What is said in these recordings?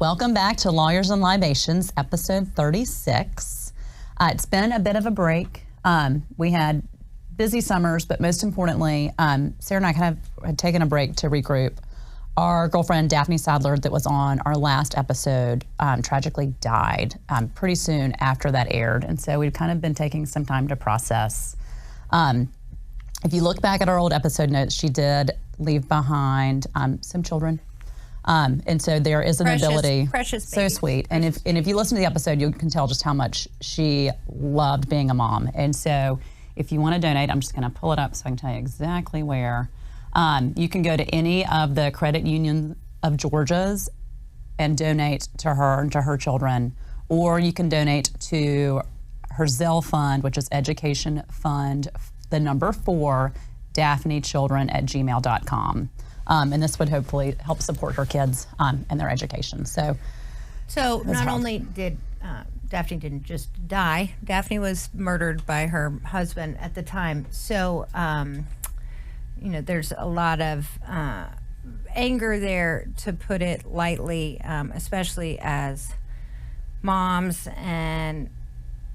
Welcome back to Lawyers and Libations, episode 36. It's been a bit of a break. We had busy summers, but most importantly, Sarah and I kind of had taken a break to regroup. Our girlfriend, Daphne Sadler, that was on our last episode, tragically died pretty soon after that aired. And so we've kind of been taking some time to process. If you look back at our old episode notes, she did leave behind some children. And so there is an ability, precious so baby. sweet. And if you listen to the episode, you can tell just how much she loved being a mom. And so if you want to donate, I'm just going to pull it up so I can tell you exactly where. You can go to any of the credit union of Georgia's and donate to her and to her children, or you can donate to her Zelle fund, which is Education Fund, the number 4, DaphneChildren@gmail.com. And this would hopefully help support her kids and their education. So not only did Daphne didn't just die, Daphne was murdered by her husband at the time. So, there's a lot of anger there, to put it lightly, especially as moms, and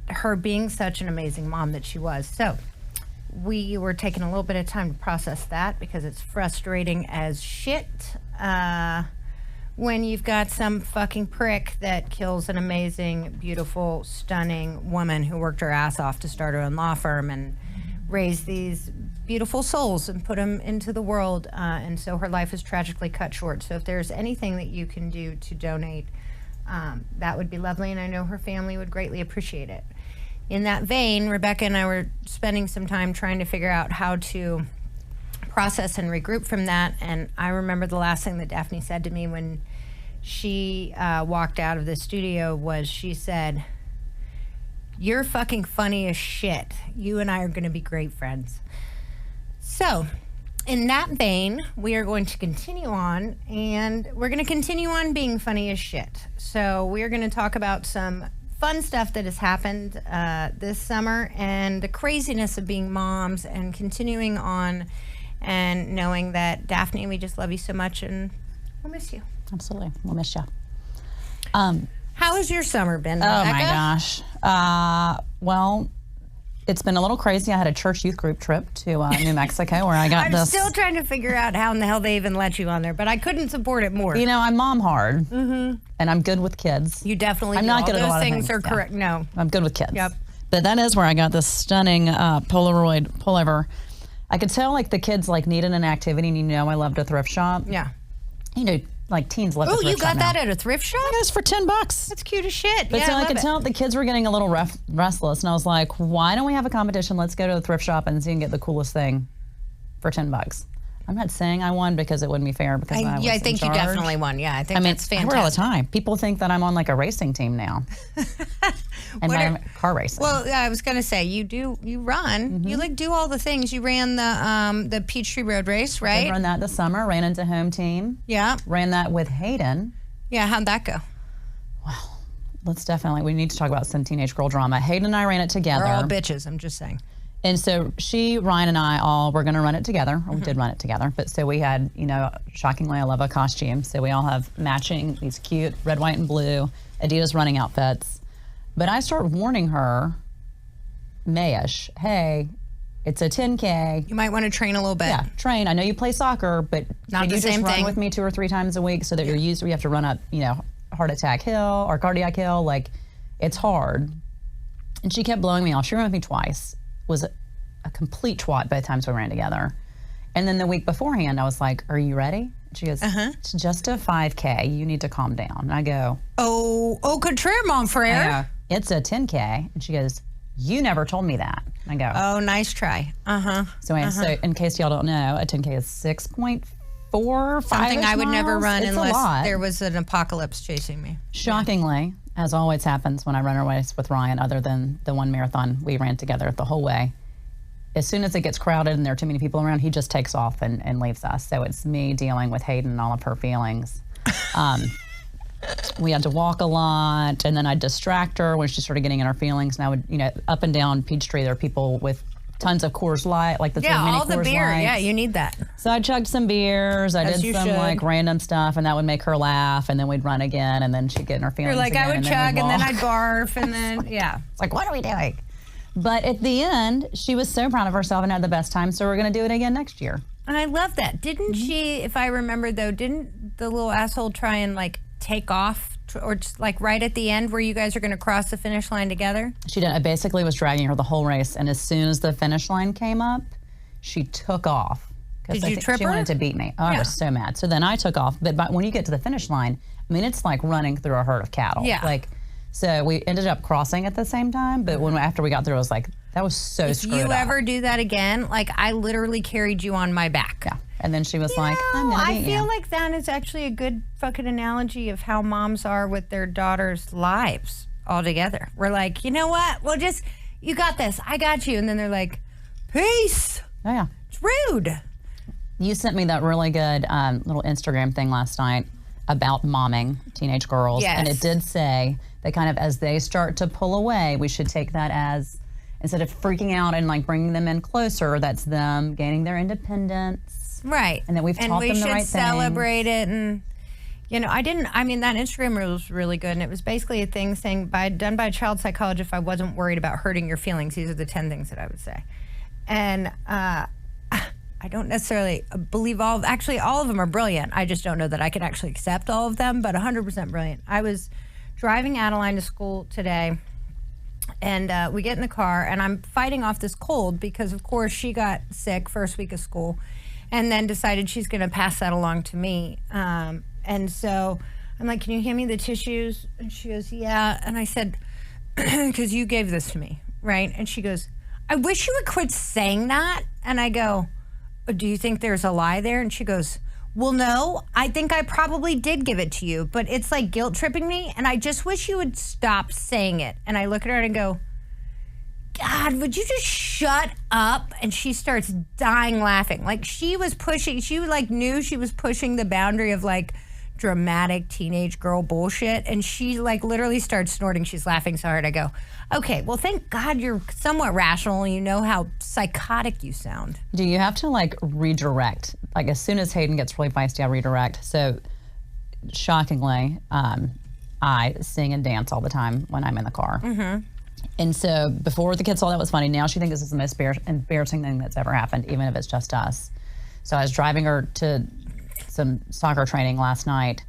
her being such an amazing mom that she was. So we were taking a little bit of time to process that, because it's frustrating as shit when you've got some fucking prick that kills an amazing, beautiful, stunning woman who worked her ass off to start her own law firm and raise these beautiful souls and put them into the world. And so her life is tragically cut short. So if there's anything that you can do to donate, that would be lovely. And I know her family would greatly appreciate it. In that vein, Rebecca and I were spending some time trying to figure out how to process and regroup from that. And I remember the last thing that Daphne said to me when she walked out of the studio was, she said, "You're fucking funny as shit. You and I are going to be great friends." So in that vein, we are going to continue on, and we're going to continue on being funny as shit. So we are going to talk about some fun stuff that has happened this summer, and the craziness of being moms, and continuing on and knowing that, Daphne, we just love you so much, and we'll miss you. Absolutely, we'll miss you. How has your summer been, Rebecca? Oh my gosh. Well, it's been a little crazy. I had a church youth group trip to New Mexico where I got I'm still trying to figure out how in the hell they even let you on there, but I couldn't support it more. You know, I'm mom hard, and I'm good with kids. You definitely I'm do. not good at a All lot those of things are yeah. correct. No. I'm good with kids. Yep. But that is where I got this stunning Polaroid pullover. I could tell like the kids like needed an activity, and I loved a thrift shop. Yeah. Like teens love a Oh, thrift you got shop that now. at a thrift shop? It was for $10. That's cute as shit. But yeah, so I love could it. tell the kids were getting a little restless, and I was like, why don't we have a competition? Let's go to the thrift shop and see and get the coolest thing for $10. I'm not saying I won because it wouldn't be fair, because I was I think in you charge. definitely won. Yeah, I think that's I fantastic. wear all the time. People think that I'm on like a racing team now. And I'm car racing. Well, I was going to say, you run. You do all the things. You ran the Peachtree Road Race, right? I ran that this summer, ran into home team. Yeah. Ran that with Hayden. Yeah, how'd that go? Well, we need to talk about some teenage girl drama. Hayden and I ran it together. We're all bitches, I'm just saying. And so Ryan and I all were going to run it together. Or we did run it together. But so we had, shockingly, I love a costume. So we all have matching these cute red, white, and blue Adidas running outfits. But I start warning her, Mayish, hey, it's a 10K. You might want to train a little bit. Yeah, train. I know you play soccer, but Not can the you just same run thing. with me 2 or 3 times a week so that you're used to, you have to run up, heart attack hill or cardiac hill. Like, it's hard. And she kept blowing me off. She ran with me twice. Was a complete twat both times we ran together. And then the week beforehand, I was like, are you ready? She goes, it's just a 5K. You need to calm down. And I go, au contraire, mon frère. It's a 10K. And she goes, you never told me that. And I go, oh, nice try. So in case y'all don't know, a 10K is 6.4, Something I would never run it's unless there was an apocalypse chasing me. Shockingly, as always happens when I run a race with Ryan, other than the one marathon we ran together the whole way, as soon as it gets crowded and there are too many people around, he just takes off and leaves us. So it's me dealing with Hayden and all of her feelings. We had to walk a lot, and then I'd distract her when she started getting in her feelings. And I would, up and down Peachtree, there are people with tons of Coors Light, like the Yeah, mini all the Coors beer. Lights. Yeah, you need that. So I chugged some beers. I As did you some should. like random stuff, and that would make her laugh. And then we'd run again, and then she'd get in her feelings. You're like, again, I would and chug, then and then walk. I'd barf, and then, yeah. It's like, what are we doing? But at the end, she was so proud of herself and had the best time. So we're going to do it again next year. And I love that. Didn't she, if I remember though, didn't the little asshole try and like take off or just like right at the end where you guys are going to cross the finish line together? She did. I basically was dragging her the whole race, and as soon as the finish line came up, she took off. Did you trip she her? wanted to beat me. Oh, I was so mad. So then I took off. But when you get to the finish line, I mean, it's like running through a herd of cattle. Yeah. Like, so we ended up crossing at the same time. But after we got through, I was like, that was so screwed up. If you ever do that again, like I literally carried you on my back. Yeah. And then she was like, I'm gonna beat I feel you. like that is actually a good fucking analogy of how moms are with their daughters' lives altogether. We're like, you know what? Well, just, you got this. I got you. And then they're like, peace. Oh, yeah. It's rude. You sent me that really good little Instagram thing last night about momming teenage girls. Yes. And it did say that kind of as they start to pull away, we should take that as, instead of freaking out and like bringing them in closer, that's them gaining their independence. Right. And that we've taught them the right And we should things. celebrate it. And, you know, that Instagram reel was really good. And it was basically a thing saying, done by a child psychologist, if I wasn't worried about hurting your feelings, these are the 10 things that I would say. And I don't necessarily believe all of them are brilliant. I just don't know that I can actually accept all of them, but 100% brilliant. I was driving Adeline to school today, and we get in the car, and I'm fighting off this cold because, of course, she got sick first week of school and then decided she's going to pass that along to me. And so I'm like, can you hand me the tissues? And she goes, yeah. And I said, because you gave this to me, right? And she goes, I wish you would quit saying that. And I go, do you think there's a lie there? And she goes, well, no, I think I probably did give it to you, but it's like guilt tripping me. And I just wish you would stop saying it. And I look at her and go, God, would you just shut up? And she starts dying laughing. Like she like knew she was pushing the boundary of like dramatic teenage girl bullshit. And she like literally starts snorting. She's laughing so hard. I go, okay, well, thank God you're somewhat rational and you know how psychotic you sound. Do you have to like redirect? Like as soon as Hayden gets really feisty, I redirect. So shockingly, I sing and dance all the time when I'm in the car. Mm-hmm. And so before the kids saw that was funny, now she thinks this is the most embarrassing thing that's ever happened, even if it's just us. So I was driving her to some soccer training last night,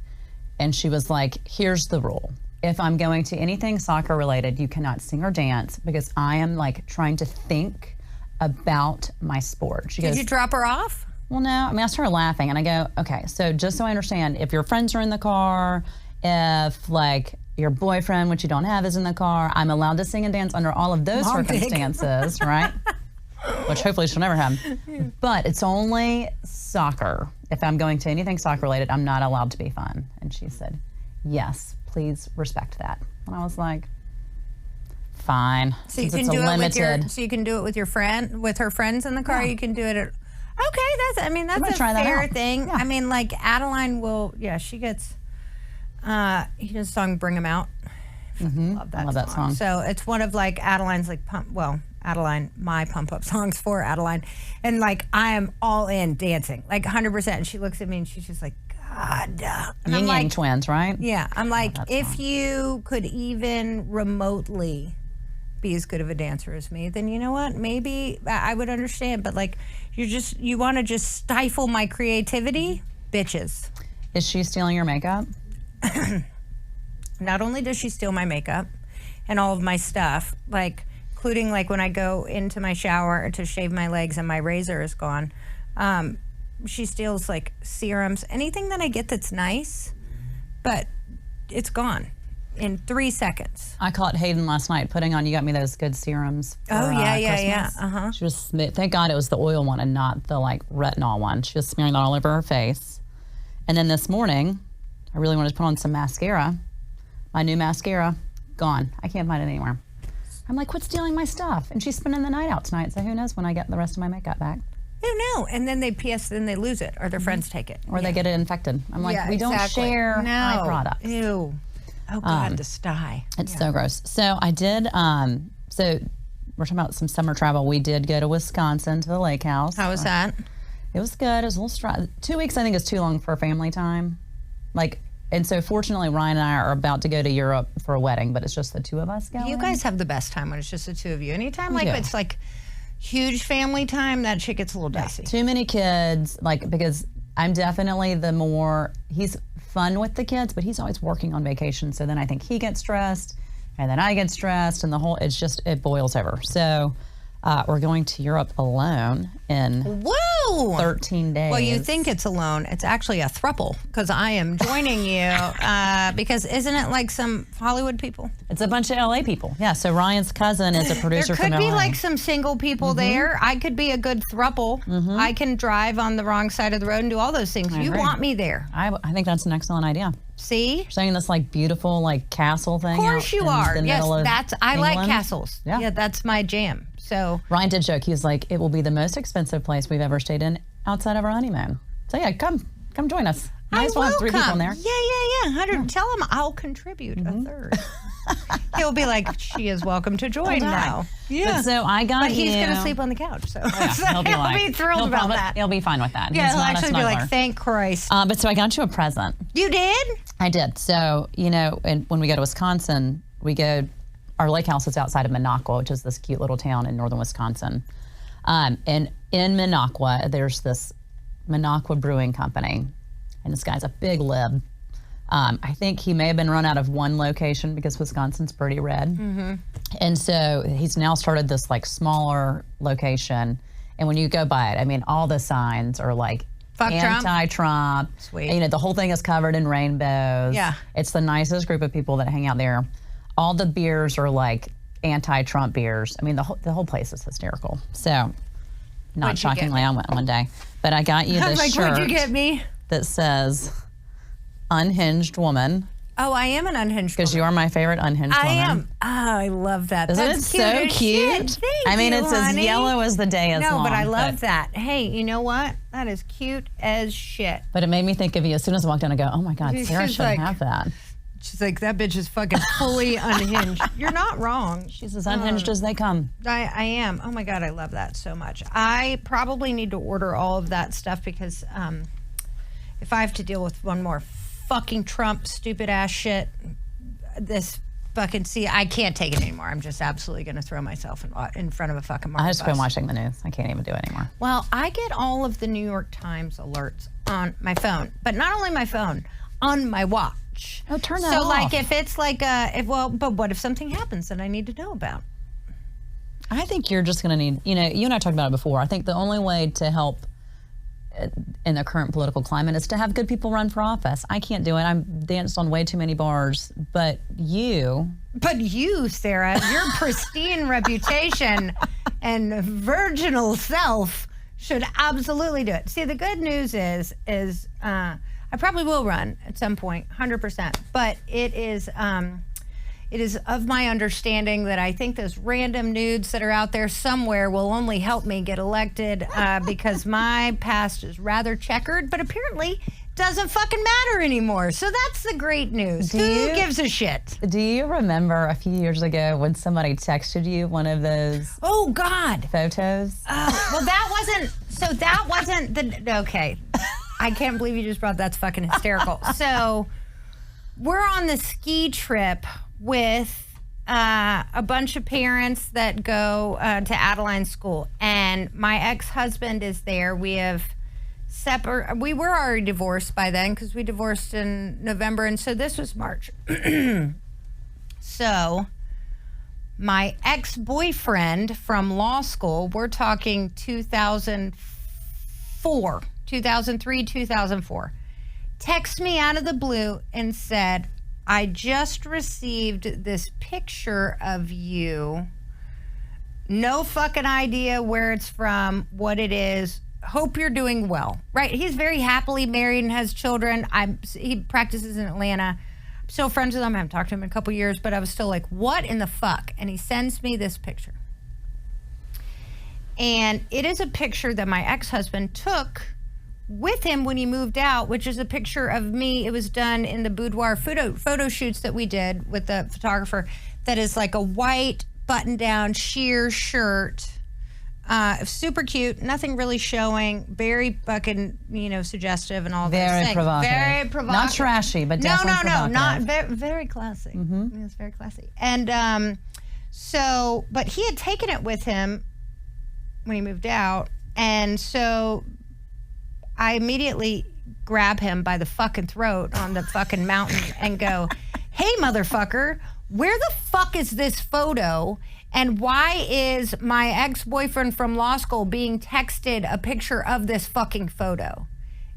and she was like, here's the rule. If I'm going to anything soccer related, you cannot sing or dance because I am like trying to think about my sport. She Did goes, you drop her off? well, no. I mean, I started laughing, and I go, okay, so just so I understand, if your friends are in the car, if like your boyfriend, which you don't have, is in the car, I'm allowed to sing and dance under all of those circumstances, right? Which hopefully she'll never have. But it's only soccer. If I'm going to anything soccer related, I'm not allowed to be fun. And she said, yes, please respect that. And I was like, fine. So you Since can it's do a it with your, limited. so you can do it with your friend, with her friends in the car. Yeah. You can do it at. Okay, that's gonna a try that fair out. thing. Yeah. I mean, like Adeline will. Yeah, she gets. He does a song "Bring 'Em Out." Love that. I love that song. So it's one of like Adeline's like Adeline, my pump up songs for Adeline, and like I am all in dancing, like 100%. And she looks at me and she's just like, God. And Yin I'm Yang like, twins, right? yeah, I'm like, that if song. you could even remotely be as good of a dancer as me, then you know what? Maybe I would understand. But like, you want to just stifle my creativity, bitches. Is she stealing your makeup? Not only does she steal my makeup and all of my stuff, like including like when I go into my shower to shave my legs and my razor is gone, she steals like serums, anything that I get that's nice, but it's gone in 3 seconds. I caught Hayden last night putting on, you got me those good serums for, Yeah. Christmas. She was, thank God it was the oil one and not the like retinol one. She was smearing that all over her face. And then this morning, I really wanted to put on some mascara. My new mascara, gone. I can't find it anywhere. I'm like, quit stealing my stuff. And she's spending the night out tonight, so who knows when I get the rest of my makeup back. No. And then then they lose it or their friends take it. Or they get it infected. I'm like, Yeah, we don't exactly. share my products. Ew. Oh God, the sty. It's so gross. So I did, so we're talking about some summer travel. We did go to Wisconsin to the lake house. How was that? It was good. It was a little 2 weeks, I think, is too long for family time. And so fortunately, Ryan and I are about to go to Europe for a wedding, but it's just the two of us going. You guys have the best time when it's just the two of you. Anytime it's like huge family time, that shit gets a little dicey. Too many kids, because I'm definitely he's fun with the kids, but he's always working on vacation. So then I think he gets stressed, and then I get stressed, and it boils over. So we're going to Europe alone in 13 days. Well, you think it's alone. It's actually a throuple, because I am joining you. Because isn't it like some Hollywood people? It's a bunch of LA people. Yeah, so Ryan's cousin is a producer from LA. There could be like some single people there. I could be a good throuple. I can drive on the wrong side of the road and do all those things. You want me there. I think that's an excellent idea. See? You're saying this beautiful castle thing. Of course you are. Yes, I like castles. Yeah, that's my jam. So Ryan did joke. He was like, it will be the most expensive place we've ever stayed in outside of our honeymoon. So yeah, come join us. Might as well have 3 people in there. Yeah. Tell him I'll contribute a third. He'll be like, she is welcome to join now. Yeah. But he's going to sleep on the couch. So, he'll be thrilled about that. He'll be fine with that. Yeah, he'll actually be like, thank Christ. But so I got you a present. You did? I did. So, and when we go to Wisconsin, our lake house is outside of Minocqua, which is this cute little town in northern Wisconsin. And in Minocqua, there's this Minocqua Brewing Company. And this guy's a big lib. I think he may have been run out of one location because Wisconsin's pretty red. And so he's now started this smaller location. And when you go by it, all the signs are fuck anti-Trump. Sweet. The whole thing is covered in rainbows. Yeah. It's the nicest group of people that hang out there. All the beers are anti-Trump beers. The whole place is hysterical. So, not shockingly, I went one day. But I got you this shirt. What'd you get me? That says unhinged woman. Oh, I am an unhinged woman. Because you are my favorite unhinged woman. I am. Oh, I love that. Isn't it so cute? Thank you, it's as yellow as the day is long. No, but I love that. Hey, you know what? That is cute as shit. But it made me think of you. As soon as I walked in, I go, oh my God, Sarah shouldn't have that. She's like, that bitch is fucking fully unhinged. You're not wrong. She's as unhinged as they come. I am. Oh my God, I love that so much. I probably need to order all of that stuff because if I have to deal with one more fucking Trump stupid ass shit, I can't take it anymore. I'm just absolutely going to throw myself in front of a fucking market I just been watching the news. I can't even do it anymore. Well, I get all of the New York Times alerts on my phone, but not only my phone, on my watch. Oh, turn that off. So if it's but what if something happens that I need to know about? I think you're just going to need, you and I talked about it before. I think the only way to help in the current political climate is to have good people run for office. I can't do it. I've danced on way too many bars, but you, Sarah, your pristine reputation and virginal self should absolutely do it. See, the good news is I probably will run at some point, 100%. But it is of my understanding that I think those random nudes that are out there somewhere will only help me get elected because my past is rather checkered, but apparently doesn't fucking matter anymore. So that's the great news. Who gives a shit? Do you remember a few years ago when somebody texted you one of those? Oh God, photos. Well, that wasn't okay. I can't believe you just brought that's fucking hysterical. So we're on the ski trip with a bunch of parents that go to Adeline School, and my ex-husband is there. We were already divorced by then because we divorced in November, and so this was March. So my ex-boyfriend from law school, we're talking 2004. 2003, 2004, texted me out of the blue and said, I just received this picture of you. No fucking idea where it's from, what it is. Hope you're doing well. Right? He's very happily married and has children. He practices in Atlanta. I'm still friends with him. I haven't talked to him in a couple years, but I was still like, what in the fuck? And he sends me this picture. And it is a picture that my ex-husband took with him when he moved out, which is a picture of me. It was done in the boudoir photo shoots that we did with the photographer. That is like a white button-down, sheer shirt. Super cute, nothing really showing, very fucking, suggestive and all that. Very provocative. Very provocative. Not trashy, but definitely provocative. not very classy. Mm-hmm. It's very classy. And but he had taken it with him when he moved out, and so I immediately grab him by the fucking throat on the fucking mountain and go, "Hey, motherfucker, where the fuck is this photo? And why is my ex-boyfriend from law school being texted a picture of this fucking photo?"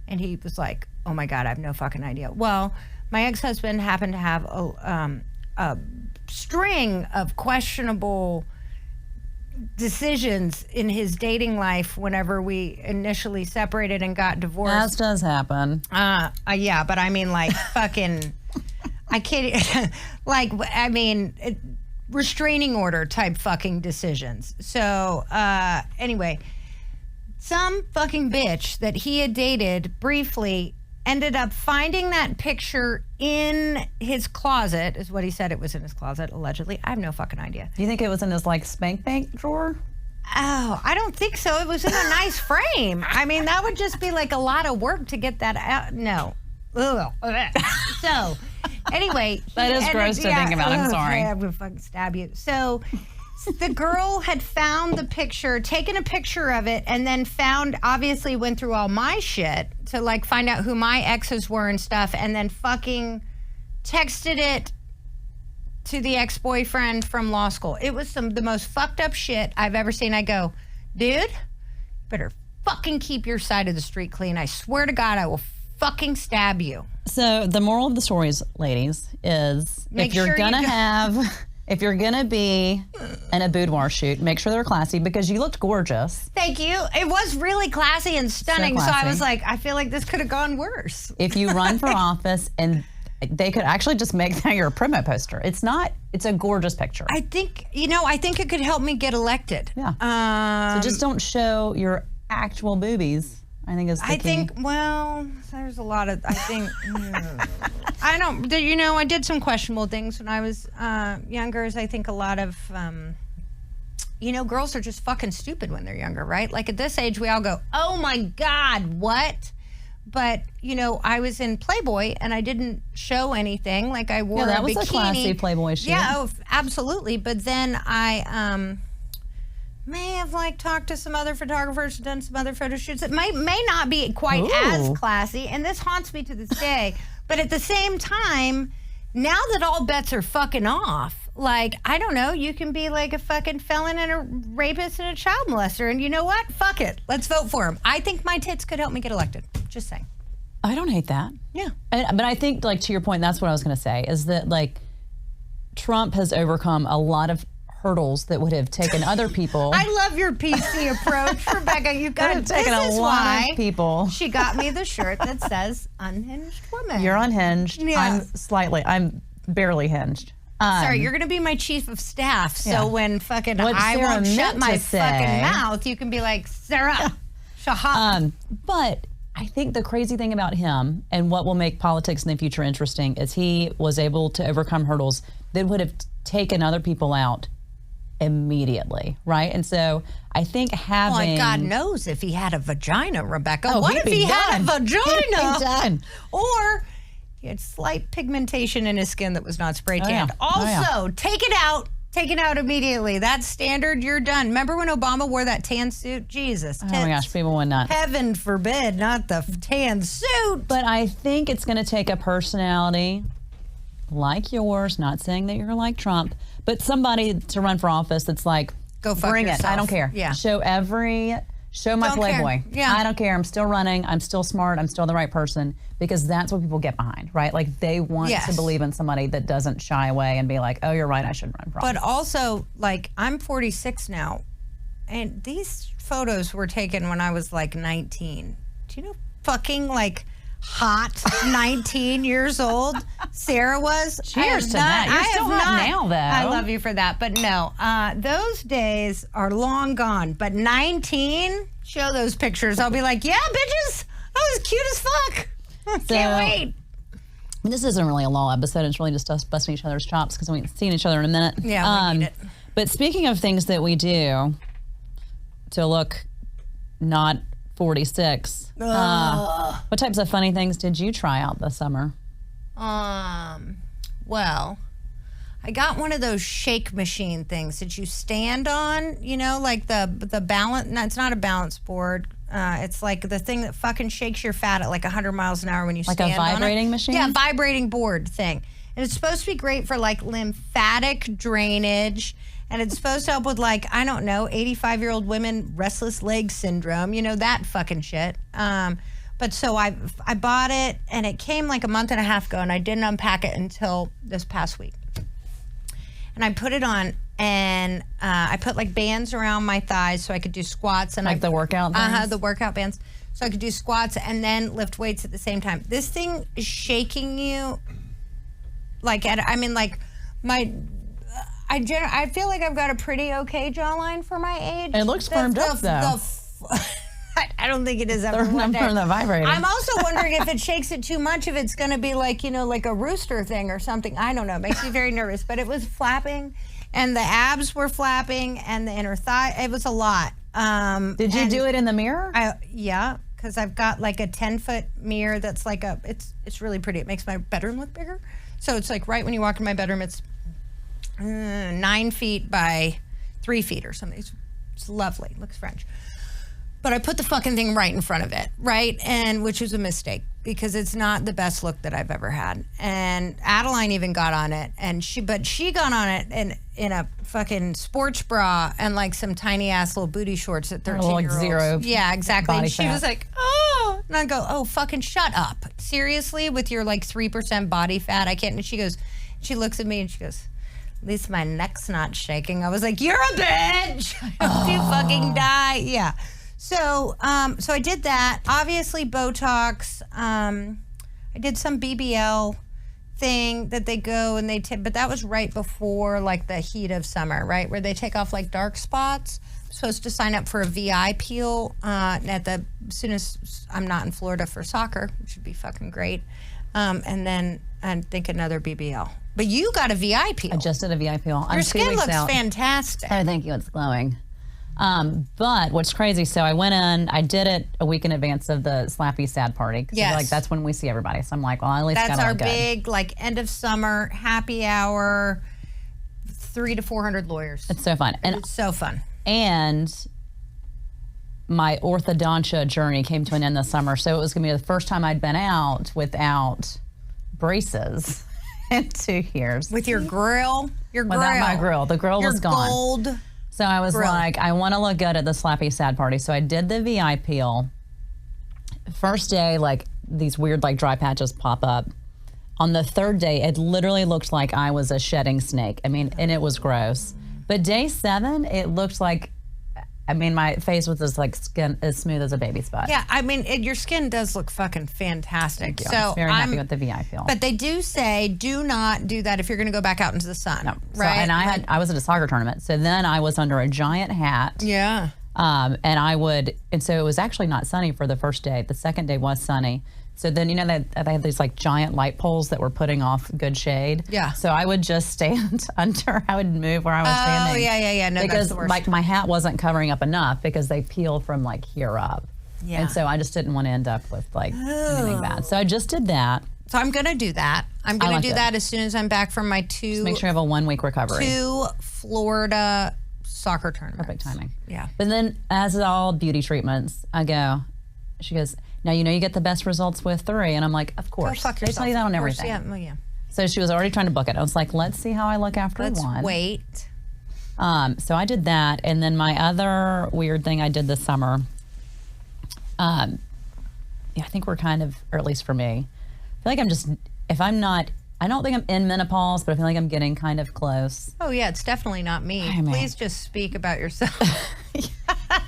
And he was like, "Oh my God, I have no fucking idea." Well, my ex-husband happened to have a string of questionable decisions in his dating life whenever we initially separated and got divorced. As does happen. Yeah, but I mean, like, fucking, I can't, like, I mean, restraining order type fucking decisions. So, anyway, some fucking bitch that he had dated briefly ended up finding that picture in his closet, is what he said. It was in his closet, allegedly. I have no fucking idea. Do you think it was in his, like, spank bank drawer? Oh, I don't think so. It was in a nice frame. I mean, that would just be like a lot of work to get that out. No. Ugh. So, anyway. That is gross to think about. I'm sorry. I'm going to fucking stab you. So, the girl had found the picture, taken a picture of it, and then obviously went through all my shit to, like, find out who my exes were and stuff, and then fucking texted it to the ex-boyfriend from law school. It was the most fucked up shit I've ever seen. I go, dude, better fucking keep your side of the street clean. I swear to God, I will fucking stab you. So the moral of the story is, ladies, is if you're gonna be in a boudoir shoot, make sure they're classy, because you looked gorgeous. Thank you. It was really classy and stunning. So classy. I was like, I feel like this could have gone worse. If you run for office, and they could actually just make that your promo poster. It's a gorgeous picture. I think it could help me get elected. Yeah. So just don't show your actual boobies, I think is the key. There's a lot of, I did some questionable things when I was younger, as I think a lot of, girls are just fucking stupid when they're younger, right? Like at this age, we all go, oh my God, what? But, I was in Playboy and I didn't show anything. Like I wore a bikini. Yeah, that was a classy Playboy shoot. Yeah, absolutely. But then I may have talked to some other photographers, done some other photo shoots that may not be quite as classy. And this haunts me to this day. But at the same time, now that all bets are fucking off, I don't know, you can be like a fucking felon and a rapist and a child molester. And you know what? Fuck it. Let's vote for him. I think my tits could help me get elected. Just saying. I don't hate that. Yeah. But I think, to your point, that's what I was going to say, is that, Trump has overcome a lot of hurdles that would have taken other people. I love your PC approach, Rebecca. You've got to take a lot of people. She got me the shirt that says "Unhinged Woman." You're unhinged. Yeah. I'm barely hinged. Sorry, you're going to be my chief of staff. So when fucking I won't shut my fucking mouth, you can be like, Sarah, shahab. But I think the crazy thing about him and what will make politics in the future interesting is he was able to overcome hurdles that would have taken other people out immediately, right? And so I think having... Well, God knows if he had a vagina, Rebecca. Oh, what if he had a vagina? He'd be done. Or he had slight pigmentation in his skin that was not spray tanned. Oh, yeah. Also, take it out. Take it out immediately. That's standard. You're done. Remember when Obama wore that tan suit? Jesus. Oh my gosh, people would not. Heaven forbid, not the tan suit. But I think it's going to take a personality like yours, not saying that you're like Trump, but somebody to run for office that's like, go fuck bring yourself. it. I don't care. Yeah. Show my Playboy. Yeah. I don't care. I'm still running. I'm still smart. I'm still the right person, because that's what people get behind, right? They want to believe in somebody that doesn't shy away and be like, oh, you're right, I should run for office. But also, I'm 46 now, and these photos were taken when I was 19. Do you know fucking hot 19 years old Sarah was? Cheers to that. You're still hot now, though. I love you for that. But no, those days are long gone. But 19, show those pictures. I'll be like, yeah, bitches, I was cute as fuck. Can't wait. This isn't really a law episode. It's really just us busting each other's chops because we haven't seen each other in a minute. Yeah, we need it. But speaking of things that we do to look not 46, what types of funny things did you try out this summer? Well, I got one of those shake machine things that you stand on, you know, like the balance. No, it's not a balance board. It's like the thing that fucking shakes your fat at like 100 miles an hour when you stand on it. Like a vibrating machine? Yeah, vibrating board thing. And it's supposed to be great for like lymphatic drainage. And it's supposed to help with like, I don't know, 85-year-old women, restless leg syndrome, you know, that fucking shit. But so I bought it and it came like a month and a half ago and I didn't unpack it until this past week. And I put it on and I put like bands around my thighs so I could do squats. And like the workout bands? The workout bands. So I could do squats and then lift weights at the same time. This thing is shaking you like, I feel like I've got a pretty okay jawline for my age. It looks firmed up though. I don't think it is ever From the vibrating. I'm also wondering if it shakes it too much, if it's going to be like, you know, like a rooster thing or something. I don't know. It makes me very nervous. But it was flapping, and the abs were flapping, and the inner thigh. It was a lot. Did you do it in the mirror? Yeah, because I've got like a 10-foot mirror that's like it's really pretty. It makes my bedroom look bigger. So it's like right when you walk in my bedroom, it's 9 feet by 3 feet or something. It's lovely. Looks French. But I put the fucking thing right in front of it, right? And which was a mistake because it's not the best look that I've ever had. And Adeline even got on it, and she got on it in a fucking sports bra and like some tiny ass little booty shorts at 13-year-olds. Like zero. Yeah, exactly. Body And she fat. was like, oh, and I go, oh, fucking shut up. Seriously, with your like 3% body fat, I can't. And she looks at me and she goes, at least my neck's not shaking. I was like, you're a bitch. I hope you fucking die. Yeah. So I did that. Obviously, Botox. I did some BBL thing that they go and they but that was right before like the heat of summer, right? Where they take off like dark spots. I'm supposed to sign up for a VI peel as soon as I'm not in Florida for soccer, which would be fucking great. And then I think another BBL. But you got a VI peel. I just did a VI peel. Your skin looks fantastic. Oh, thank you. It's glowing. But what's crazy, so I went in, I did it a week in advance of the Slappy Sad Party. Yes. Like, that's when we see everybody. So I'm like, well, I at least That's gotta our look good. big, like, end of summer, happy hour, 300 to 400 lawyers. It's so fun. And It's so fun. And my orthodontia journey came to an end this summer. So it was going to be the first time I'd been out without braces in 2 years. With your grill, Without my grill. The grill your was gone. gold. So I was grill. like, I want to look good at the Slappy Sad Party. So I did the VI peel. First day, like, these weird, like, dry patches pop up. On the third day, it literally looked like I was a shedding snake. I mean, and it was gross. But day 7, it looked like, I mean, my face was just like skin as smooth as a baby's butt. Yeah, I mean, your skin does look fucking fantastic. So So I'm very happy with the VI peel. But they do say, do not do that if you're going to go back out into the sun. No. So, Right? and I was at a soccer tournament. So then I was under a giant hat. Yeah. And so it was actually not sunny for the first day. The second day was sunny. So then, you know, they had these like giant light poles that were putting off good shade. Yeah. So I would just stand under, I would move where I was standing. Oh, yeah. No, because that's the worst. like my hat wasn't covering up enough because they peel from like here up. Yeah. And so I just didn't want to end up with like anything bad. So I just did that. So I'm going to do that. I'm going to liked do it. that as soon as I'm back from my Just make sure you have a 1 week recovery. 2 Florida soccer tournaments. Perfect timing. Yeah. But then, as all beauty treatments, she goes, now you know you get the best results with 3. And I'm like, of Go course. fuck They yourself. tell you that on Of course, everything. Yeah, well, yeah. So she was already trying to book it. I was like, let's see how I look after Let's 1. wait. So I did that. And then my other weird thing I did this summer, I think we're kind of, or at least for me, I feel like I'm just, I don't think I'm in menopause, but I feel like I'm getting kind of close. Oh, yeah, it's definitely not me. Hey, man. Please just speak about yourself.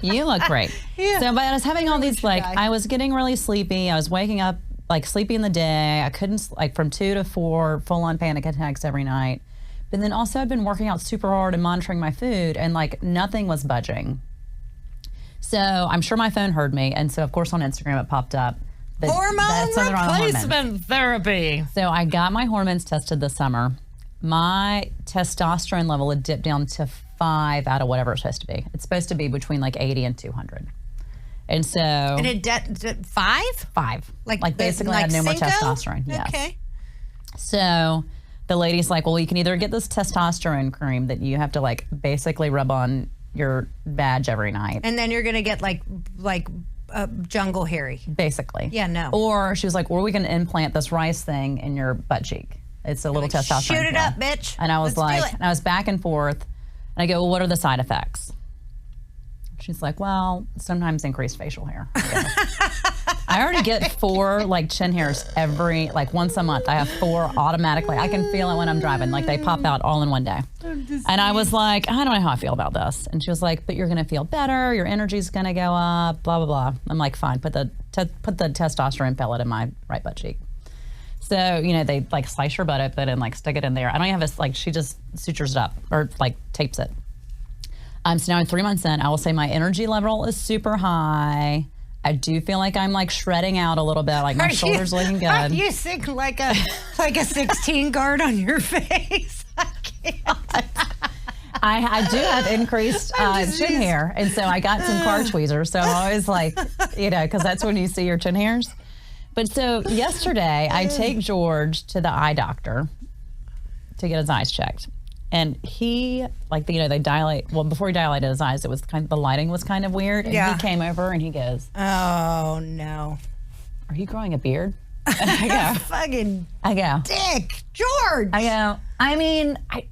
You look great. Yeah. So, but I was having all these, like, die. I was getting really sleepy. I was waking up, like, sleepy in the day. I couldn't, like, from 2 to 4, full-on panic attacks every night. But then also I've been working out super hard and monitoring my food, and, like, nothing was budging. So I'm sure my phone heard me. And so, of course, on Instagram it popped up. Hormone something wrong with hormones. replacement therapy. So I got my hormones tested this summer. My testosterone level had dipped down to 5 out of whatever it's supposed to be. It's supposed to be between like 80 and 200. And so... And it 5? 5. Like basically I had no more testosterone. Yes. Okay. So the lady's like, well, you can either get this testosterone cream that you have to like basically rub on your badge every night. And then you're going to get like jungle hairy. Basically. Yeah, no. Or she was like, or we can implant this rice thing in your butt cheek. It's a little testosterone. Shoot it pill. up, bitch. And I was and I was back and forth. And I go, well, what are the side effects? She's like, well, sometimes increased facial hair. I already get 4 like chin hairs once a month. I have 4 automatically. I can feel it when I'm driving. Like they pop out all in one day. And I was like, I don't know how I feel about this. And she was like, but you're going to feel better. Your energy's going to go up, blah, blah, blah. I'm like, fine, put the testosterone pellet in my right butt cheek. So, you know, they like slice your butt open and like stick it in there. I don't have she just sutures it up or like tapes it. So now I'm 3 months in. I will say my energy level is super high. I do feel like I'm like shredding out a little bit, like my shoulders looking good. Are you sick like a 16 guard on your face? I can't. I do have increased chin hair, and so I got some car tweezers. So I'm always like, you know, because that's when you see your chin hairs. But so yesterday, I take George to the eye doctor to get his eyes checked. And he, like, you know, they dilate. Well, before he dilated his eyes, it was the lighting was kind of weird. And he came over and he goes, oh, no. Are you growing a beard? And I go, fucking dick, George. I go, I mean, I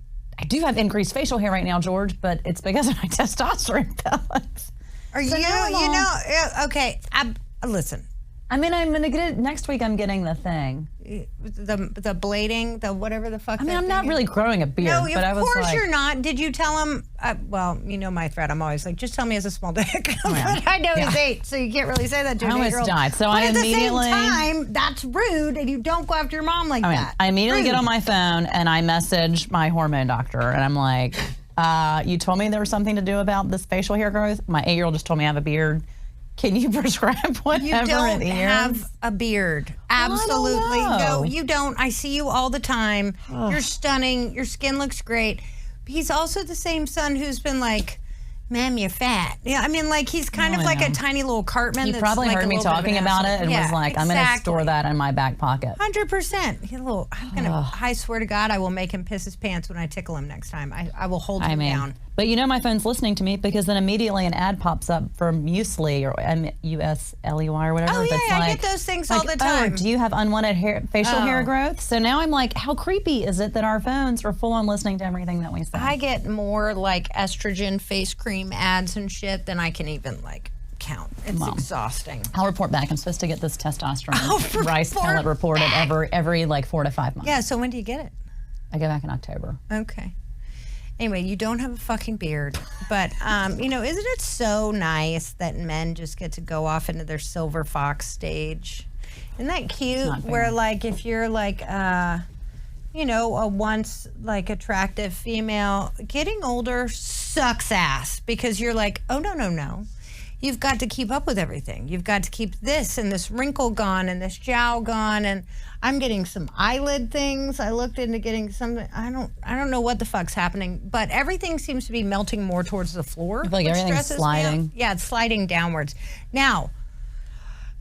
do have increased facial hair right now, George, but it's because of my testosterone pellets. Are you okay, listen. I mean, I'm going to get it next week. I'm getting the thing. The blading, the whatever the fuck. I mean, I'm not really growing a beard. No, but of course like, you're not. Did you tell him? Well, you know my threat. I'm always like, just tell me he has a small dick. But I know he's 8, so you can't really say that to an 8-year-old. I almost died. So but I at immediately. the same time, that's rude, and you don't go after your mom like that. I immediately rude. get on my phone and I message my hormone doctor, and I'm like, you told me there was something to do about this facial hair growth. My 8-year-old just told me I have a beard. Can you prescribe whatever You don't it is? have a beard. Absolutely. No, you don't. I see you all the time. You're stunning. Your skin looks great. He's also the same son who's been like, ma'am, you're fat. Yeah, I mean, like, he's kind of like a tiny little Cartman. He that's probably like heard me talking about it and was like, I'm going to store that in my back pocket. 100%. I swear to God, I will make him piss his pants when I tickle him next time. I will hold him down. But you know my phone's listening to me because then immediately an ad pops up from Muesli or Musley or whatever. Oh, yeah, that's I like, get those things all the time. Oh, do you have unwanted facial hair growth? So now I'm like, how creepy is it that our phones are full on listening to everything that we say? I get more like estrogen face cream ads and shit than I can even like count. It's exhausting. I'll report back. I'm supposed to get this testosterone rice pellet reported every like 4 to 5 months. Yeah, so when do you get it? I go back in October. Okay. Anyway, you don't have a fucking beard, but you know, isn't it so nice that men just get to go off into their silver fox stage? Isn't that cute? Where like if you're like you know, a once like attractive female, getting older sucks ass because you're like, oh no. You've got to keep up with everything. You've got to keep this and this wrinkle gone and this jowl gone, and I'm getting some eyelid things. I looked into getting something. I don't know what the fuck's happening, but everything seems to be melting more towards the floor. I feel like everything's sliding. Yeah, it's sliding downwards. Now,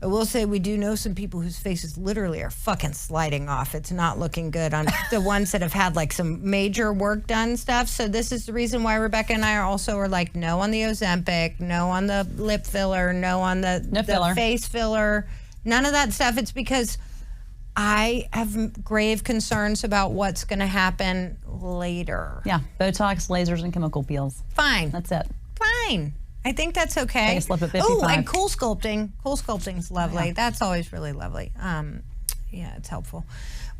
I will say we do know some people whose faces literally are fucking sliding off. It's not looking good on the ones that have had like some major work done stuff. So this is the reason why Rebecca and I are like, no on the Ozempic, no on the lip filler, no on the face filler, none of that stuff. It's because I have grave concerns about what's going to happen later. Yeah, Botox, lasers, and chemical peels. Fine. That's it. Fine. I think that's okay. Facelift at 55. Oh, and cool sculpting. Cool sculpting's lovely. Yeah. That's always really lovely. Yeah, it's helpful.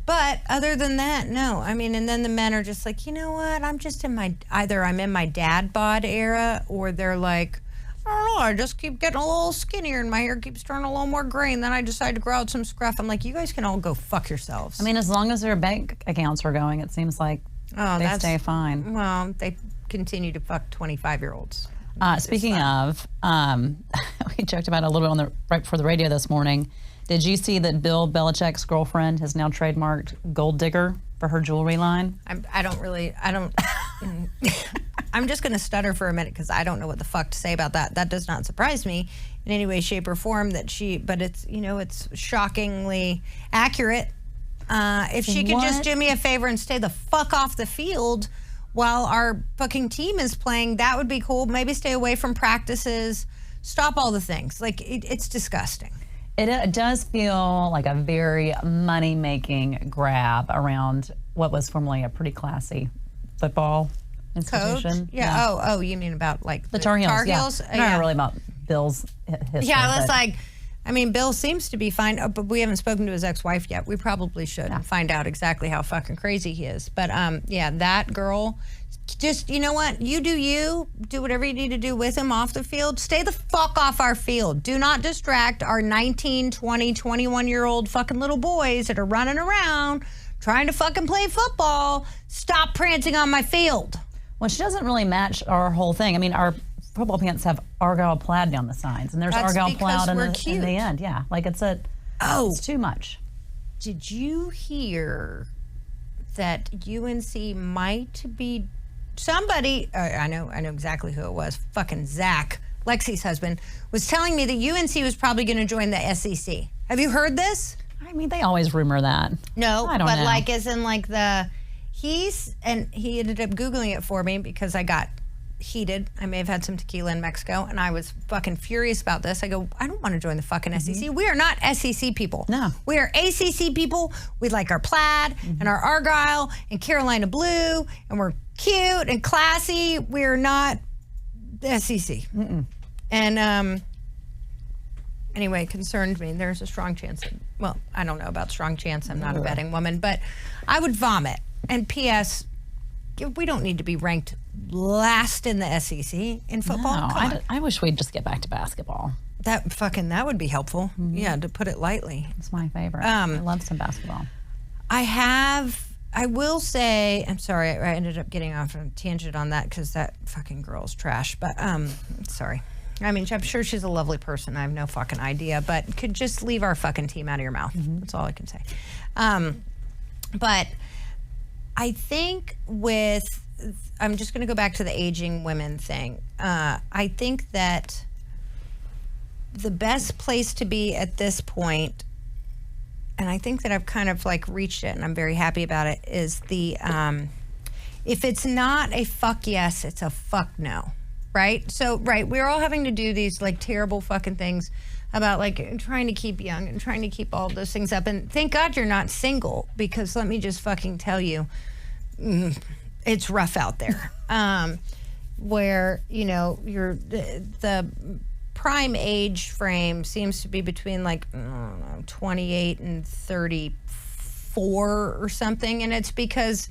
But other than that, no. I mean, and then the men are just like, you know what? I'm just in my, either I'm in my dad bod era, or they're like, I don't know, I just keep getting a little skinnier and my hair keeps turning a little more gray, and then I decide to grow out some scruff. I'm like, you guys can all go fuck yourselves. I mean, as long as their bank accounts are going, it seems like they stay fine. Well, they continue to fuck 25-year-olds. Speaking of, we joked about it a little bit right before the radio this morning. Did you see that Bill Belichick's girlfriend has now trademarked Gold Digger for her jewelry line? I don't. I'm just going to stutter for a minute because I don't know what the fuck to say about that. That does not surprise me in any way, shape, or form but it's, it's shockingly accurate. If she could just do me a favor and stay the fuck off the field while our fucking team is playing, that would be cool. Maybe stay away from practices, stop all the things. Like, it's disgusting. It does feel like a very money-making grab around what was formerly a pretty classy football institution. Coach? Yeah. Oh, you mean about like the Tar Heels? Yeah. Not really about Bill's history. Yeah, it's like, Bill seems to be fine, but we haven't spoken to his ex-wife yet. We probably should and find out exactly how fucking crazy he is. But that girl, just, you know what? You do whatever you need to do with him off the field. Stay the fuck off our field. Do not distract our 19, 20, 21-year-old fucking little boys that are running around trying to fucking play football. Stop prancing on my field. Well, she doesn't really match our whole thing. I mean, our football pants have Argyle plaid down the signs, and there's Argyle plaid in the end. Yeah, like it's too much. Did you hear that UNC might be somebody? I know exactly who it was. Fucking Zach, Lexi's husband, was telling me that UNC was probably going to join the SEC. Have you heard this? I mean, they always rumor that. No, I don't know. Like as in like he ended up Googling it for me because I got heated. I may have had some tequila in Mexico, and I was fucking furious about this. I go, I don't want to join the fucking SEC. We are not SEC people. No. We are ACC people. We like our plaid and our Argyle and Carolina blue, and we're cute and classy. We're not the SEC. And anyway, it concerned me. There's a strong chance. Well, I don't know about strong chance. I'm not a betting woman, but I would vomit. And P.S., we don't need to be ranked last in the SEC in football. No, I wish we'd just get back to basketball. That would be helpful. Yeah, to put it lightly. It's my favorite. I love some basketball. I will say, I'm sorry, I ended up getting off on a tangent on that because that fucking girl's trash. But sorry. I mean, I'm sure she's a lovely person. I have no fucking idea, but could just leave our fucking team out of your mouth. That's all I can say. But I think I'm just going to go back to the aging women thing. I think that the best place to be at this point, and I think that I've kind of like reached it and I'm very happy about it, is if it's not a fuck yes, it's a fuck no. Right? So, we're all having to do these like terrible fucking things about like trying to keep young and trying to keep all those things up. And thank God you're not single, because let me just fucking tell you, it's rough out there. Where, you're the prime age frame seems to be between like, I don't know, 28 and 34 or something. And it's because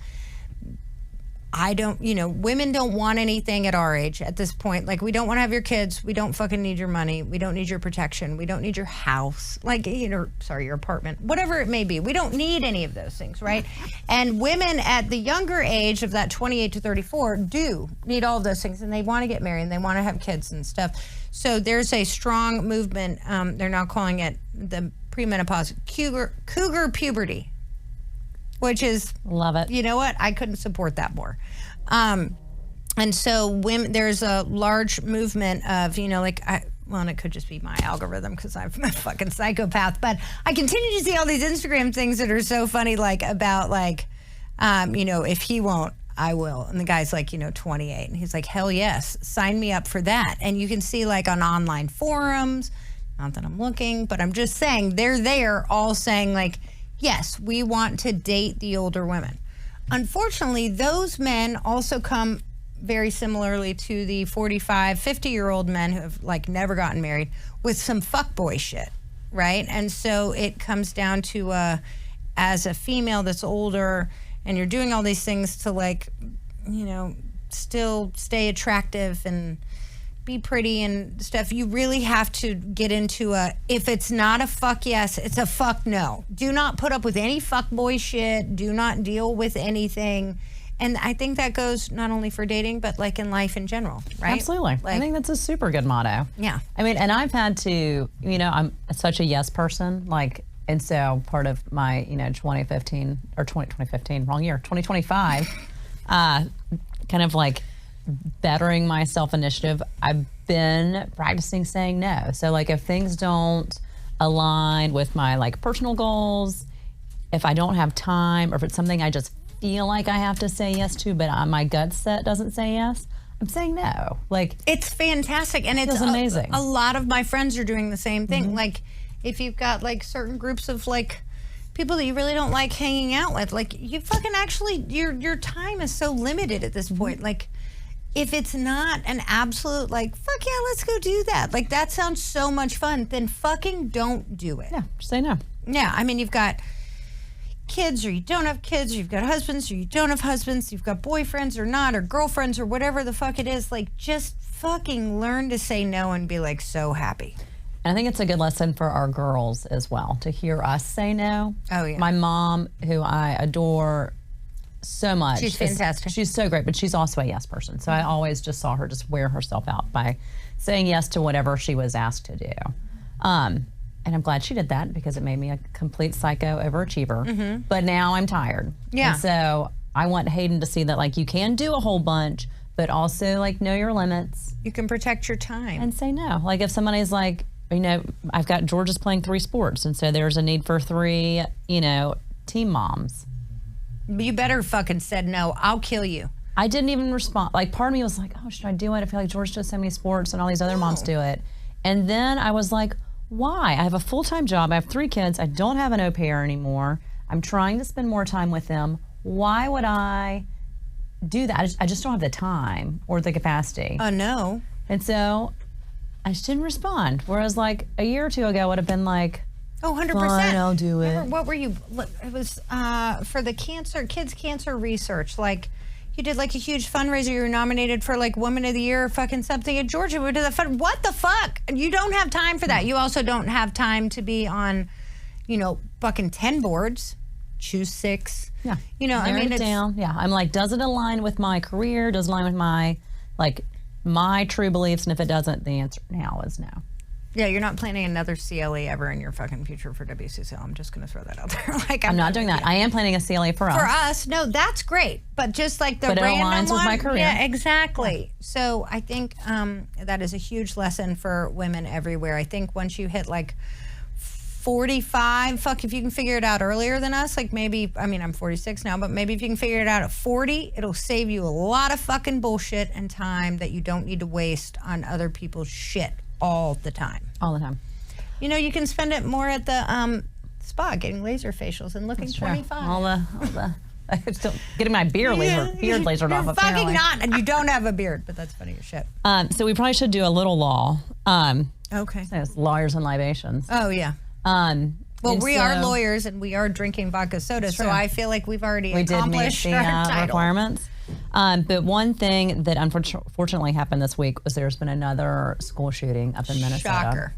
women don't want anything at our age at this point. Like, we don't want to have your kids. We don't fucking need your money. We don't need your protection. We don't need your house. Like, your apartment, whatever it may be. We don't need any of those things, right? And women at the younger age of that 28 to 34 do need all of those things, and they want to get married and they want to have kids and stuff. So there's a strong movement. They're now calling it the premenopause cougar puberty, which is, love it. You know what? I couldn't support that more. And so women, there's a large movement of, and it could just be my algorithm because I'm a fucking psychopath, but I continue to see all these Instagram things that are so funny, like about like, if he won't, I will. And the guy's like, 28. And he's like, hell yes, sign me up for that. And you can see like on online forums, not that I'm looking, but I'm just saying they're there all saying like, yes, we want to date the older women. Unfortunately, those men also come very similarly to the 45, 50-year-old men who have like never gotten married with some fuckboy shit, right? And so it comes down to as a female that's older and you're doing all these things to like, still stay attractive and be pretty and stuff, you really have to get into if it's not a fuck yes, it's a fuck no. Do not put up with any fuckboy shit. Do not deal with anything. And I think that goes not only for dating, but like in life in general, right? Absolutely. Like, I think that's a super good motto. Yeah. I mean, and I've had to, I'm such a yes person, like, and so part of my, 2025, kind of like bettering my self-initiative, I've been practicing saying no. So like if things don't align with my like personal goals, if I don't have time, or if it's something I just feel like I have to say yes to, but my gut set doesn't say yes, I'm saying no. Like, it's fantastic, and it's amazing. A lot of my friends are doing the same thing. Like, if you've got like certain groups of like people that you really don't like hanging out with, like you fucking actually your time is so limited at this point. Like, if it's not an absolute like fuck yeah, let's go do that. Like that sounds so much fun. Then fucking don't do it. Yeah, just say no. Yeah, I mean you've got kids or you don't have kids, or you've got husbands or you don't have husbands, you've got boyfriends or not, or girlfriends or whatever the fuck it is. Like just fucking learn to say no and be like so happy. And I think it's a good lesson for our girls as well to hear us say no. Oh yeah. My mom, who I adore so much. She's fantastic. She's so great, but she's also a yes person. So I always just saw her just wear herself out by saying yes to whatever she was asked to do. And I'm glad she did that because it made me a complete psycho overachiever. But now I'm tired. Yeah. And so I want Hayden to see that like you can do a whole bunch, but also like know your limits. You can protect your time. And say no. Like if somebody's like, you know, I've got Georgia's playing 3 sports, and so there's a need for 3, you know, team moms. You better fucking said no. I'll kill you. I didn't even respond. Like part of me was like, oh, should I do it? I feel like George does so many sports and all these other moms do it. And then I was like, why? I have a full-time job. I have 3 kids. I don't have an au pair anymore. I'm trying to spend more time with them. Why would I do that? I just don't have the time or the capacity. No. And so I just didn't respond. Whereas like a year or 2 ago, I would have been like, oh, 100%. Fine, I'll do it. Remember, what were you? It was for the kids cancer research. Like, you did like a huge fundraiser. You were nominated for like Woman of the Year or fucking something in Georgia. We did that fun. What the fuck? You don't have time for that. You also don't have time to be on, you know, fucking 10 boards. Choose 6. Yeah. You know, Narrow I mean, it down. Yeah. I'm like, does it align with my career? Does it align with my, like, my true beliefs? And if it doesn't, the answer now is no. Yeah, you're not planning another CLE ever in your fucking future for WCCL. I'm just going to throw that out there. Like, I'm not doing that. I am planning a CLA for us. For us, no, that's great. But just like the But it random aligns with one, my career. yeah, exactly. So I think that is a huge lesson for women everywhere. I think once you hit like 45, fuck, if you can figure it out earlier than us, like maybe, I mean, I'm 46 now, but maybe if you can figure it out at 40, it'll save you a lot of fucking bullshit and time that you don't need to waste on other people's shit all the time. All the time. You know, you can spend it more at the spa getting laser facials and looking 25. All the still getting my beard lasered off. You're apparently. fucking not, and you don't have a beard, but that's funny as shit. So we probably should do a little law. Okay. So it's Lawyers and Libations. Oh yeah. Well, we are lawyers and we are drinking vodka soda, so I feel like we've already accomplished did meet our the title. requirements. But one thing that unfortunately happened this week was there's been another school shooting up in Minnesota. Shocker.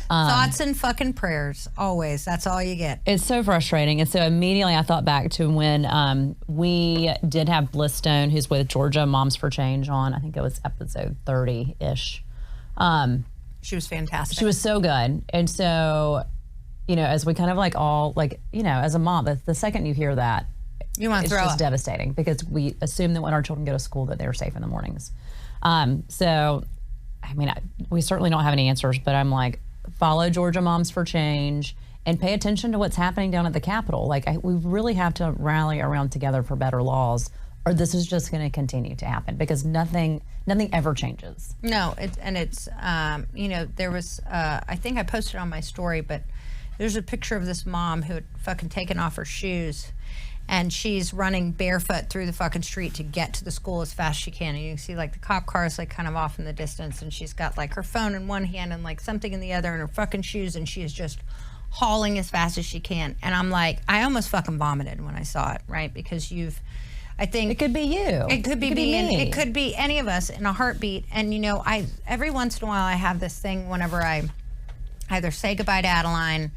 Thoughts and fucking prayers, always. That's all you get. It's so frustrating. And so immediately I thought back to when we did have Bliss Stone, who's with Georgia Moms for Change on, I think it was episode 30-ish. She was fantastic. She was so good. And so, you know, as we kind of like all, like, you know, as a mom, the second you hear that, you want to throw it's just up. devastating because we assume that when our children go to school that they're safe in the mornings. So, I mean, we certainly don't have any answers, but I'm like, follow Georgia Moms for Change and pay attention to what's happening down at the Capitol. Like, we really have to rally around together for better laws, or this is just going to continue to happen because nothing ever changes. No, it's you know, there was, I think I posted on my story, but there's a picture of this mom who had fucking taken off her shoes and she's running barefoot through the fucking street to get to the school as fast as she can. And you can see like the cop cars like kind of off in the distance, and she's got like her phone in one hand and like something in the other and her fucking shoes, and she is just hauling as fast as she can. And I'm like, I almost fucking vomited when I saw it, right? Because I think it could be you. It could be me. me. It could be any of us in a heartbeat. And you know, every once in a while I have this thing whenever I either say goodbye to Adeline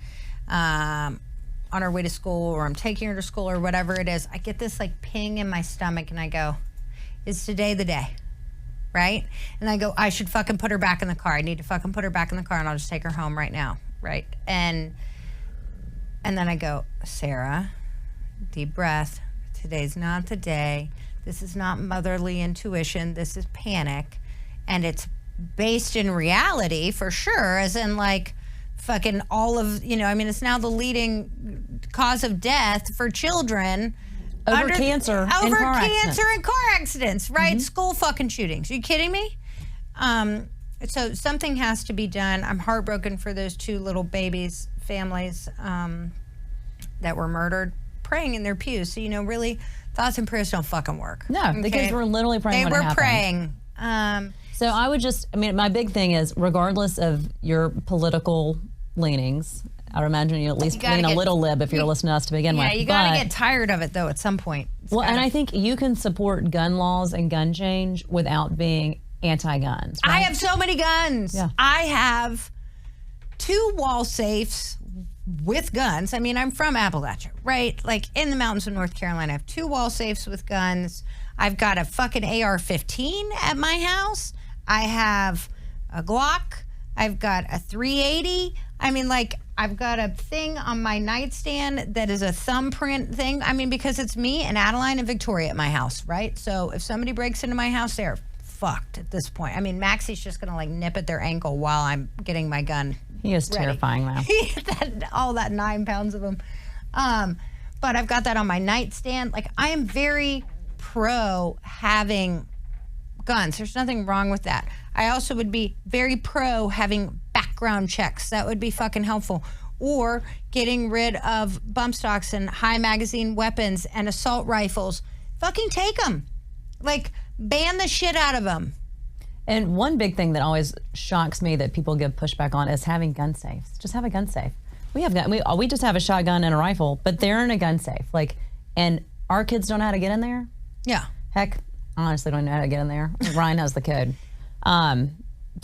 on her way to school, or I'm taking her to school, or whatever it is, I get this like ping in my stomach and I go, is today the day? Right? And I go, I should fucking put her back in the car. I need to fucking put her back in the car and I'll just take her home right now. Right? And then I go, Sarah, deep breath. Today's not the day. This is not motherly intuition. This is panic. And it's based in reality for sure, as in like fucking all of, it's now the leading cause of death for children. Over cancer and car accidents, right? School fucking shootings. Are you kidding me? So something has to be done. I'm heartbroken for those 2 little babies, families that were murdered, praying in their pews. So, really, thoughts and prayers don't fucking work. No, the kids were literally praying when it happened. They were praying. So I would my big thing is, regardless of your political leanings, I would imagine you at least lean a little lib if you're listening to us to begin with. Yeah, you got to get tired of it, though, at some point. And I think you can support gun laws and gun change without being anti-guns. Right? I have so many guns. Yeah. I have 2 wall safes with guns. I mean, I'm from Appalachia, right? Like in the mountains of North Carolina. I have 2 wall safes with guns. I've got a fucking AR-15 at my house. I have a Glock. I've got a .380. I mean, like, I've got a thing on my nightstand that is a thumbprint thing. I mean, because it's me and Adeline and Victoria at my house, right? So if somebody breaks into my house, they're fucked at this point. I mean, Maxie's just going to, like, nip at their ankle while I'm getting my gun He is ready. terrifying, though. All that 9 pounds of him. But I've got that on my nightstand. Like, I am very pro having guns. There's nothing wrong with that. I also would be very pro having background checks. That would be fucking helpful. Or getting rid of bump stocks and high magazine weapons and assault rifles. Fucking take them. Like, ban the shit out of them. And one big thing that always shocks me that people give pushback on is having gun safes. Just have a gun safe. We just have a shotgun and a rifle, but they're in a gun safe. Like, and our kids don't know how to get in there. Yeah. Heck, I honestly don't know how to get in there. Ryan has the code.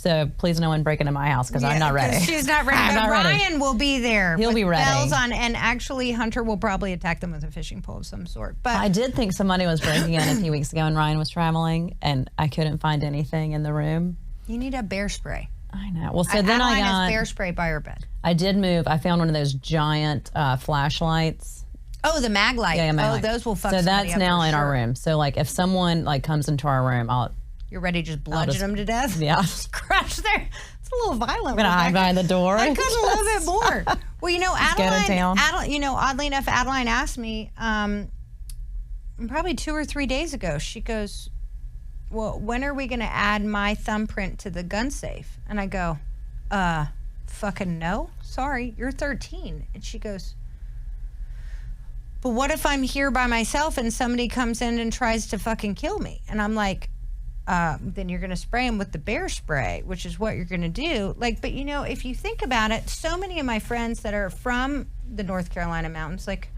So please no one break into my house because I'm not ready. She's not ready. But Ryan will be there. He'll be ready. Bells on, and actually Hunter will probably attack them with a fishing pole of some sort. But I did think somebody was breaking in a few weeks ago when Ryan was traveling, and I couldn't find anything in the room. You need a bear spray. I know. Well, so then Adeline has bear spray by her bed. I did move. I found one of those giant flashlights. Oh, the mag light. Yeah, mag light. Those will fuck So somebody that's up now for in sure. our room. So like if someone like comes into our room, You're ready to just bludgeon them to death? Yeah. Crush there. It's a little violent. I'm gonna hide behind the door. I could a little bit more. Well, Adeline, oddly enough, Adeline asked me probably 2 or 3 days ago. She goes, well, when are we going to add my thumbprint to the gun safe? And I go, fucking no. Sorry, you're 13. And she goes, but what if I'm here by myself and somebody comes in and tries to fucking kill me? And I'm like, then you're going to spray them with the bear spray, which is what you're going to do. Like, but if you think about it, so many of my friends that are from the North Carolina mountains, like,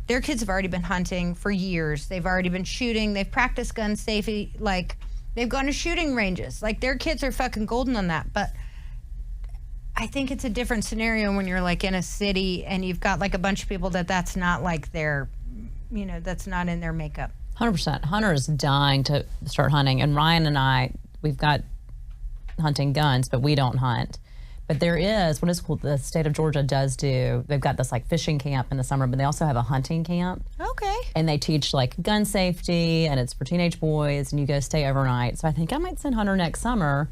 their kids have already been hunting for years. They've already been shooting. They've practiced gun safety. Like, they've gone to shooting ranges. Like, their kids are fucking golden on that. But I think it's a different scenario when you're, like, in a city and you've got, like, a bunch of people that's not, like, their, that's not in their makeup. 100%. Hunter is dying to start hunting. And Ryan and I, we've got hunting guns, but we don't hunt. But there is, what is cool, the state of Georgia does do, they've got this like fishing camp in the summer, but they also have a hunting camp. Okay. And they teach like gun safety, and it's for teenage boys, and you go stay overnight. So I think I might send Hunter next summer,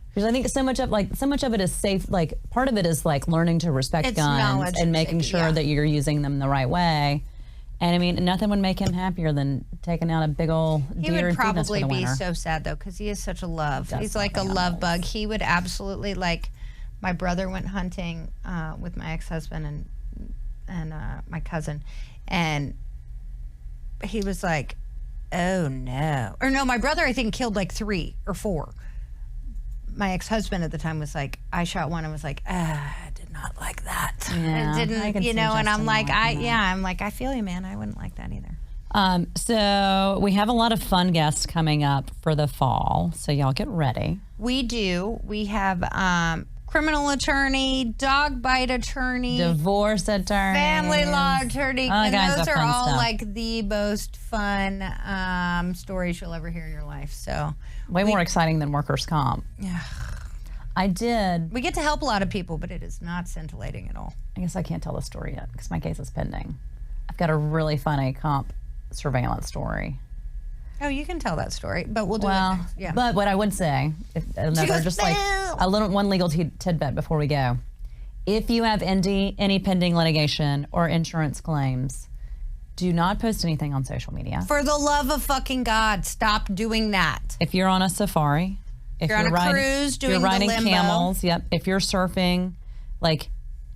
because I think so much of it is safe. Like part of it is like learning to respect guns and making sure that you're using them the right way. And I mean, nothing would make him happier than taking out a big old deer. He would and feeding us probably for the be winter. so sad though, because he is such a love. He's like a something love else. bug. He would absolutely like. My brother went hunting with my ex-husband and my cousin, and he was like, "Oh no!" Or no, my brother I think killed like 3 or 4. My ex-husband at the time was like, I shot one and was like, I did not like that. Yeah, it didn't, I can see and I'm Justin like, liking that. I'm like, I feel you, man. I wouldn't like that either. So we have a lot of fun guests coming up for the fall, so y'all get ready. We do. We have criminal attorney, dog bite attorney, Divorce attorney, family law attorney, all and kinds those of are fun all stuff. like the most fun stories you'll ever hear in your life. So Way more exciting than workers' comp. yeah, I we get to help a lot of people, but it is not scintillating at all. guess I can't tell the story yet because my case is pending. I've got a really funny comp surveillance story. Oh, you can tell that story, but we'll do it Well, next. Yeah. but what I would say, one legal tidbit before we go. If you have any pending litigation or insurance claims, do not post anything on social media. For the love of fucking God, stop doing that. If you're on a safari, if you're on a cruise doing you're riding the limbo. camels, yep. If you're surfing, like,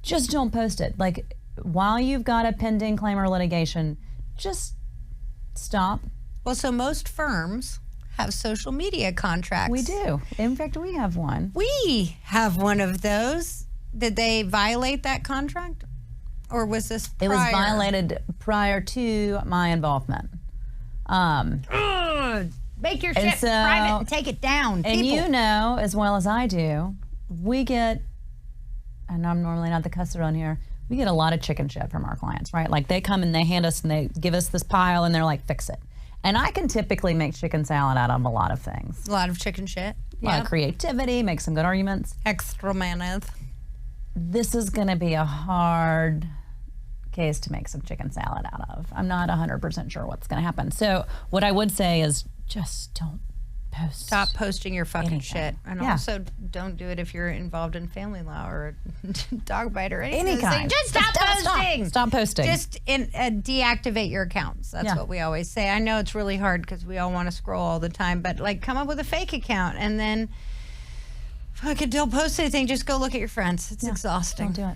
just don't post it. Like, while you've got a pending claim or litigation, just stop. Well, so most firms have social media contracts. We do. In fact, we have one. We have one of those. Did they violate that contract? Or was this prior? It was violated prior to my involvement. Make your shit private and take it down. And people. you know as well as I do, we get, and I'm normally not the cusser on here, we get a lot of chicken shit from our clients, right? Like they come and they hand us and they give us this pile and they're like, fix it. And I can typically make chicken salad out of a lot of things. A lot of chicken shit. A lot of creativity, make some good arguments. Extra mayonnaise. This is going to be a hard case to make some chicken salad out of. I'm not 100% sure what's going to happen. So what I would say is just don't post. Stop posting your fucking anything. shit. And also don't do it if you're involved in family law or a dog bite or anything. Any kind. Just stop posting. Stop posting. Just deactivate your accounts. That's what we always say. I know it's really hard because we all want to scroll all the time, but like come up with a fake account and then fucking don't post anything. Just go look at your friends. It's exhausting. Don't do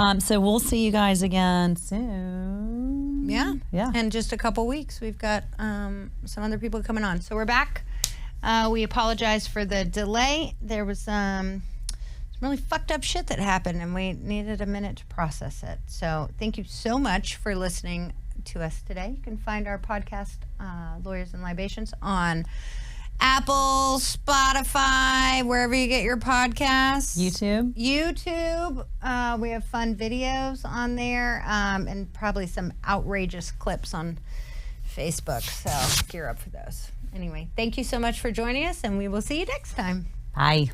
it. So we'll see you guys again soon. Yeah. Yeah. In just a couple weeks, we've got some other people coming on. So we're back. We apologize for the delay. There was some really fucked up shit that happened, and we needed a minute to process it. So thank you so much for listening to us today. You can find our podcast, Lawyers and Libations, on Apple, Spotify, wherever you get your podcasts. YouTube. We have fun videos on there and probably some outrageous clips on Facebook. So gear up for those. Anyway, thank you so much for joining us, and we will see you next time. Bye.